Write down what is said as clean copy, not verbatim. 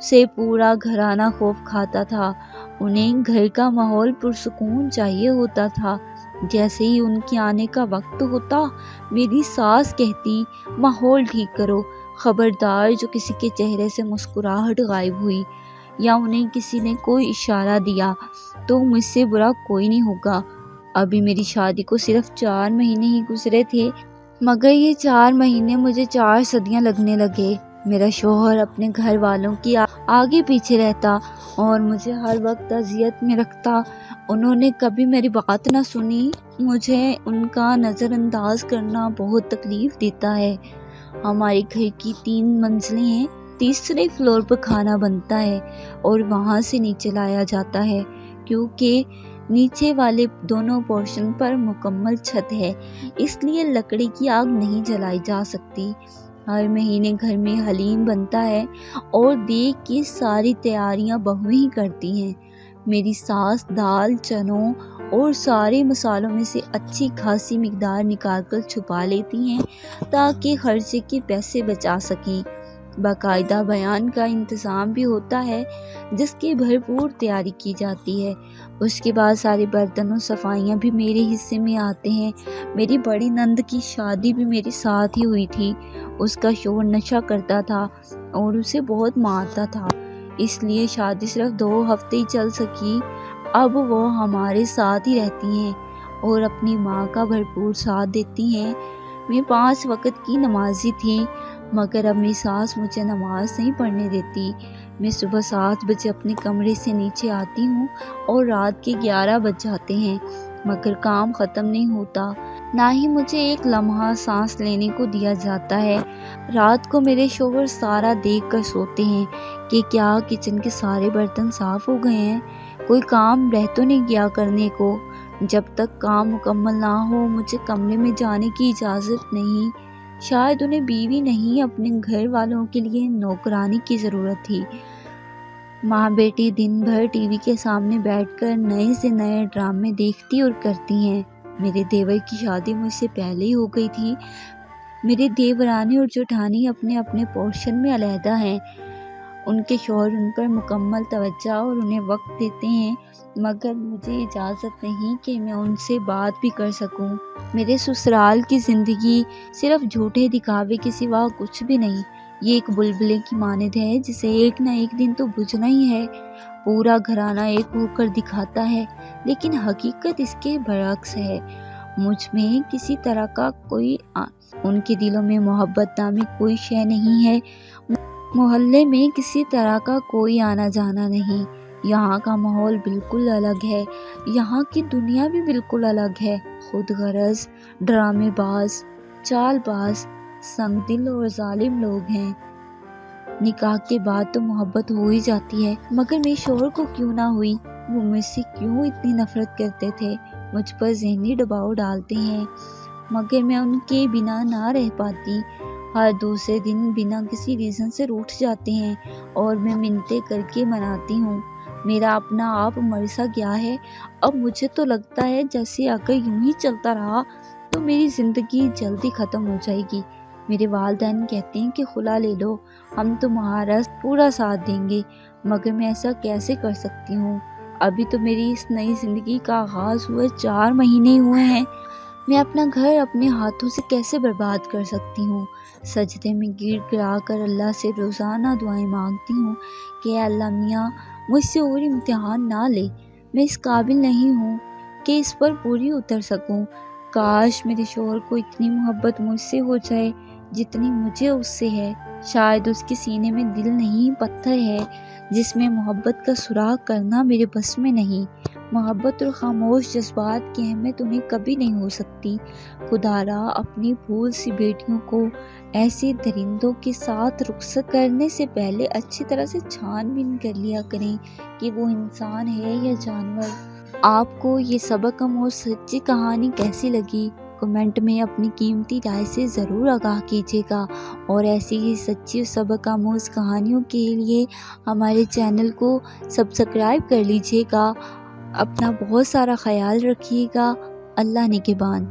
سے پورا گھرانہ خوف کھاتا تھا۔ انہیں گھر کا ماحول پرسکون چاہیے ہوتا تھا۔ جیسے ہی ان کے آنے کا وقت ہوتا، میری ساس کہتی ماحول ٹھیک کرو، خبردار جو کسی کے چہرے سے مسکراہٹ غائب ہوئی یا انہیں کسی نے کوئی اشارہ دیا تو مجھ سے برا کوئی نہیں ہوگا۔ ابھی میری شادی کو صرف 4 مہینے ہی گزرے تھے، مگر یہ 4 مہینے مجھے 4 صدیاں لگنے لگے۔ میرا شوہر اپنے گھر والوں کی آگے پیچھے رہتا اور مجھے ہر وقت اذیت میں رکھتا۔ انہوں نے کبھی میری بات نہ سنی۔ مجھے ان کا نظر انداز کرنا بہت تکلیف دیتا ہے۔ ہمارے گھر کی 3 منزلیں ہیں، تیسرے فلور پر کھانا بنتا ہے اور وہاں سے نیچے لایا جاتا ہے، کیونکہ نیچے والے دونوں پورشن پر مکمل چھت ہے، اس لیے لکڑی کی آگ نہیں جلائی جا سکتی۔ ہر مہینے گھر میں حلیم بنتا ہے اور دیگ کی ساری تیاریاں بہویں ہی کرتی ہیں۔ میری ساس دال، چنوں اور سارے مسالوں میں سے اچھی خاصی مقدار نکال کر چھپا لیتی ہیں تاکہ خرچے کے پیسے بچا سکیں۔ باقاعدہ بیان کا انتظام بھی ہوتا ہے جس کی بھرپور تیاری کی جاتی ہے۔ اس کے بعد سارے برتن و صفائیاں بھی میرے حصے میں آتے ہیں۔ میری بڑی نند کی شادی بھی میرے ساتھ ہی ہوئی تھی۔ اس کا شوہر نشہ کرتا تھا اور اسے بہت مارتا تھا، اس لیے شادی صرف 2 ہفتے ہی چل سکی۔ اب وہ ہمارے ساتھ ہی رہتی ہیں اور اپنی ماں کا بھرپور ساتھ دیتی ہیں۔ میں 5 وقت کی نمازی تھی، مگر اب میری ساس مجھے نماز نہیں پڑھنے دیتی۔ میں صبح 7 بجے اپنے کمرے سے نیچے آتی ہوں اور رات کے 11 بج جاتے ہیں، مگر کام ختم نہیں ہوتا، نہ ہی مجھے ایک لمحہ سانس لینے کو دیا جاتا ہے۔ رات کو میرے شوہر سارا دیکھ کر سوتے ہیں کہ کیا کچن کے سارے برتن صاف ہو گئے ہیں، کوئی کام رہ تو نہیں گیا کرنے کو۔ جب تک کام مکمل نہ ہو مجھے کمرے میں جانے کی اجازت نہیں۔ شاید انہیں بیوی نہیں، اپنے گھر والوں کے لیے نوکرانی کی ضرورت تھی۔ ماں بیٹی دن بھر ٹی وی کے سامنے بیٹھ کر نئے سے نئے ڈرامے دیکھتی اور کرتی ہیں۔ میرے دیور کی شادی مجھ سے پہلے ہی ہو گئی تھی۔ میرے دیورانی اور جیٹھانی اپنے اپنے پورشن میں علیحدہ ہیں۔ ان کے شوہر ان پر مکمل توجہ اور انہیں وقت دیتے ہیں، مگر مجھے اجازت نہیں کہ میں ان سے بات بھی کر سکوں۔ میرے سسرال کی زندگی صرف جھوٹے دکھاوے کے سوا کچھ بھی نہیں۔ یہ ایک بلبلے کی مانند ہے جسے ایک نہ ایک دن تو بجھنا ہی ہے۔ پورا گھرانہ ایک ہو کر دکھاتا ہے، لیکن حقیقت اس کے برعکس ہے۔ مجھ میں کسی طرح کا کوئی ان کے دلوں میں محبت نامی کوئی شے نہیں ہے۔ محلے میں کسی طرح کا کوئی آنا جانا نہیں۔ یہاں کا ماحول بالکل الگ ہے، یہاں کی دنیا بھی بالکل الگ ہے۔ خود غرض، ڈرامے باز، چال باز، سنگ دل اور ظالم لوگ ہیں۔ نکاح کے بعد تو محبت ہو ہی جاتی ہے، مگر میرے شوہر کو کیوں نہ ہوئی؟ وہ مجھ سے کیوں اتنی نفرت کرتے تھے؟ مجھ پر ذہنی دباؤ ڈالتے ہیں، مگر میں ان کے بنا نہ رہ پاتی۔ ہر دوسرے دن بنا کسی ریزن سے روٹھ جاتے ہیں اور میں منتیں کر کے مناتی ہوں۔ میرا اپنا آپ مر سا گیا ہے۔ اب مجھے تو لگتا ہے جیسے اگر یوں ہی چلتا رہا تو میری زندگی جلدی ختم ہو جائے گی۔ میرے والدین کہتے ہیں کہ خلا لے لو، ہم تمہارا پورا ساتھ دیں گے، مگر میں ایسا کیسے کر سکتی ہوں؟ ابھی تو میری اس نئی زندگی کا آغاز ہوئے 4 مہینے ہوئے ہیں۔ میں اپنا گھر اپنے ہاتھوں سے کیسے برباد کر سکتی ہوں؟ سجدے میں گر گرا کر اللہ سے روزانہ دعائیں مانگتی ہوں کہ اے اللہ میاں مجھ سے اور امتحان نہ لے، میں اس قابل نہیں ہوں کہ اس پر پوری اتر سکوں۔ کاش میرے شوہر کو اتنی محبت مجھ سے ہو جائے جتنی مجھے اس سے ہے۔ شاید اس کے سینے میں دل نہیں پتھر ہے جس میں محبت کا سراغ کرنا میرے بس میں نہیں۔ محبت اور خاموش جذبات کی اہمیت انہیں کبھی نہیں ہو سکتی۔ خدارا اپنی پھول سی بیٹیوں کو ایسے درندوں کے ساتھ رخصت کرنے سے پہلے اچھی طرح سے چھان بین کر لیا کریں کہ وہ انسان ہے یا جانور۔ آپ کو یہ سبق آموز سچی کہانی کیسی لگی؟ کمنٹ میں اپنی قیمتی رائے سے ضرور آگاہ کیجیے گا، اور ایسی ہی سچی اور سبق آموز کہانیوں کے لیے ہمارے چینل کو سبسکرائب کر لیجیے گا۔ اپنا بہت سارا خیال رکھیے گا۔ اللہ نگہبان۔